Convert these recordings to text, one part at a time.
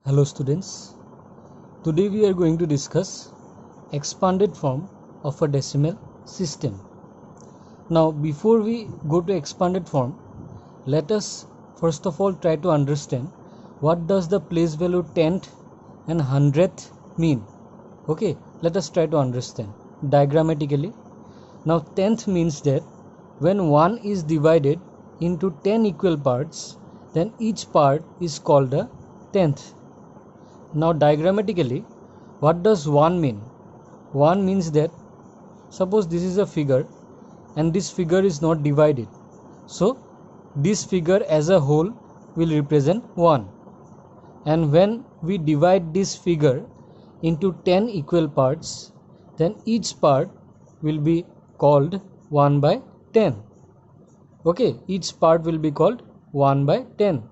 Hello students, today we are going to discuss expanded form of a decimal system. Now before we go to expanded form, let us first of all try to understand what does the place value tenth and hundredth mean. Okay, let us try to understand diagrammatically. Now tenth means that when 1 is divided into 10 equal parts, then each part is called a tenth. Now diagrammatically, what does 1 mean? 1 means that suppose this is a figure and this figure is not divided. So this figure as a whole will represent 1. And when we divide this figure into 10 equal parts, then each part will be called 1 by 10. Okay, each part will be called 1 by 10.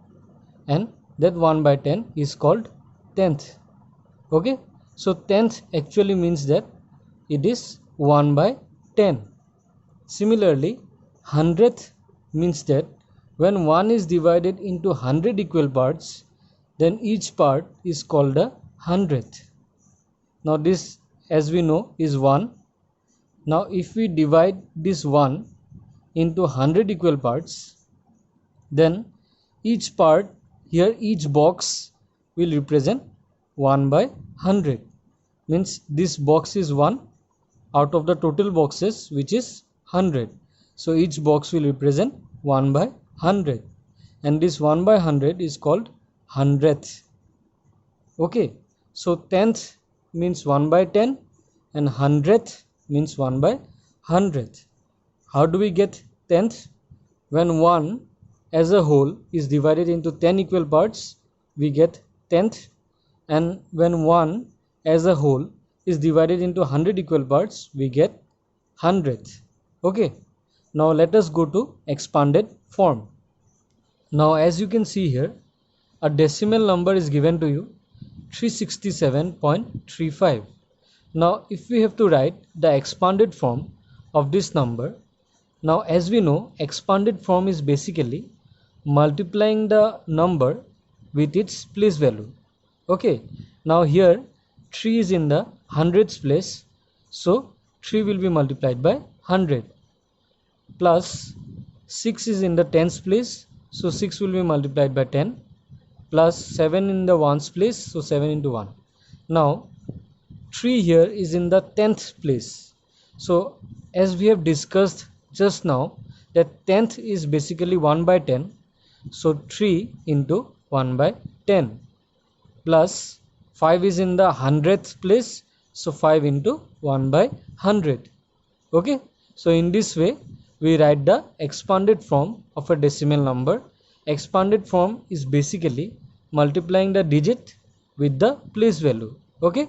And that 1 by 10 is called tenth. Okay, so tenth actually means that it is 1 by 10. Similarly, hundredth means that when 1 is divided into 100 equal parts, then each part is called a hundredth. Now this, as we know, is 1. Now if we divide this 1 into 100 equal parts, then each part here, each box will represent 1 by 100. Means this box is 1 out of the total boxes, which is 100. So each box will represent 1 by 100. And this 1 by 100 is called hundredth. Okay, so tenth means 1 by 10 and hundredth means 1 by 100th. How do we get tenth? When 1 as a whole is divided into 10 equal parts, we get tenth. And when 1 as a whole is divided into 100 equal parts, we get hundredth. Okay, now let us go to expanded form. Now as you can see here, a decimal number is given to you, 367.35. Now if we have to write the expanded form of this number, now as we know, expanded form is basically multiplying the number with its place value. Okay, now here 3 is in the hundredths place, so 3 will be multiplied by 100, plus 6 is in the tens place, so 6 will be multiplied by 10, plus 7 in the ones place, so 7 into 1. Now 3 here is in the 10th place. So as we have discussed just now, that 10th is basically 1 by 10, so 3 into 1 by 10, plus 5 is in the 100th place, so 5 into 1 by 100. Okay, so in this way we write the expanded form of a decimal number. Expanded form is basically multiplying the digit with the place value. Okay,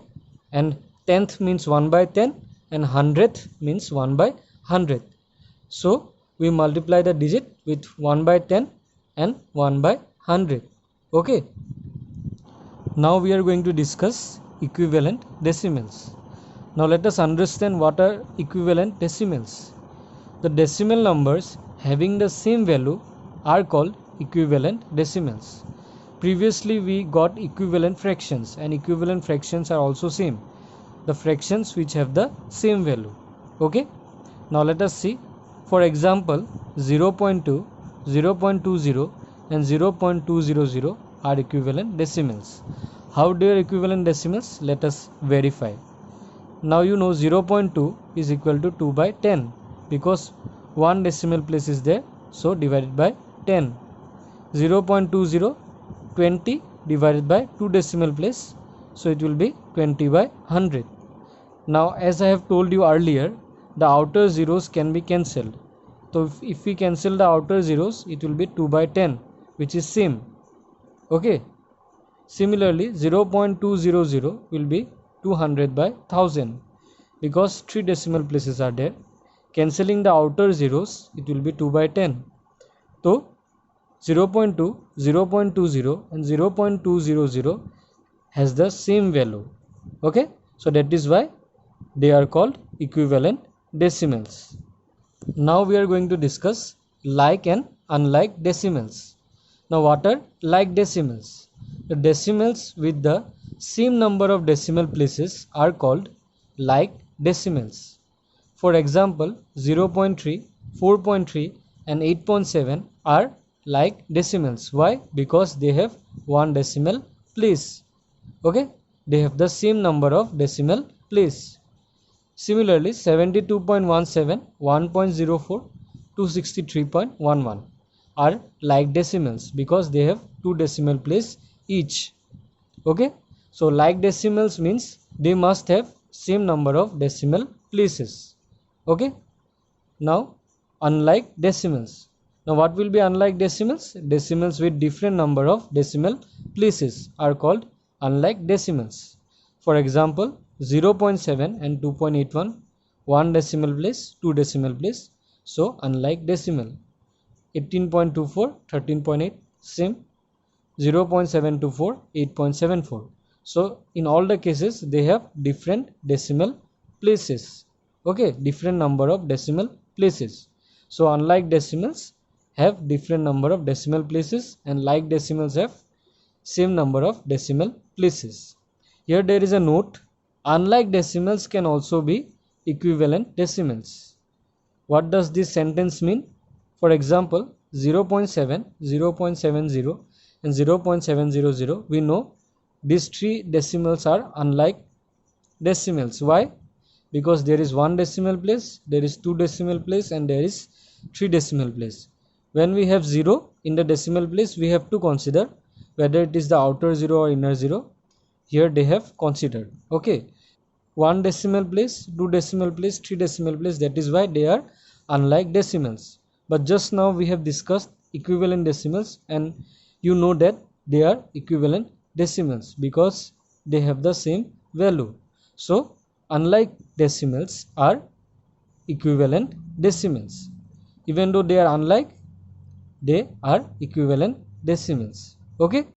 and 10th means 1 by 10 and 100th means 1 by 100. So we multiply the digit with 1 by 10 and 1 by 100. Okay, now we are going to discuss equivalent decimals. Now let us understand what are equivalent decimals. The decimal numbers having the same value are called equivalent decimals. Previously we got equivalent fractions, and equivalent fractions are also same, the fractions which have the same value. Okay, now let us see. For example, 0.2, 0.20 and 0.200 are equivalent decimals. How they are equivalent decimals? Let us verify. Now you know 0.2 is equal to 2 by 10 because one decimal place is there, so divided by 10. 0.20, 20 divided by 2 decimal place, so it will be 20 by 100. Now as I have told you earlier, the outer zeros can be cancelled. So if we cancel the outer zeros, it will be 2 by 10, which is same. Okay, similarly 0.200 will be 200 by 1000 because 3 decimal places are there. Cancelling the outer zeros, it will be 2 by 10. So 0.2, 0.20 and 0.200 has the same value. Okay, so that is why they are called equivalent decimals. Now we are going to discuss like and unlike decimals. Now what are like decimals? The decimals with the same number of decimal places are called like decimals. For example, 0.3, 4.3 and 8.7 are like decimals. Why? Because they have one decimal place. Okay, they have the same number of decimal place. Similarly, 72.17, 1.04, 263.11 are like decimals because they have two decimal place each. Okay, so like decimals means they must have same number of decimal places. Okay, now unlike decimals. Now what will be unlike decimals? Decimals with different number of decimal places are called unlike decimals. For example, 0.7 and 2.81, one decimal place, two decimal place, so unlike decimal. 18.24, 13.8, same. 0.724, 8.74. So in all the cases they have different decimal places. Okay, different number of decimal places. So unlike decimals have different number of decimal places, and like decimals have same number of decimal places. Here there is a note: unlike decimals can also be equivalent decimals. What does this sentence mean? For example, 0.7, 0.70 and 0.700, we know these three decimals are unlike decimals. Why? Because there is one decimal place, there is two decimal place, and there is three decimal place. When we have 0 in the decimal place, we have to consider whether it is the outer 0 or inner 0. Here they have considered. Okay, one decimal place, two decimal place, three decimal place, that is why they are unlike decimals. But just now we have discussed equivalent decimals, and you know that they are equivalent decimals because they have the same value. So unlike decimals are equivalent decimals. Even though they are unlike, they are equivalent decimals. Okay.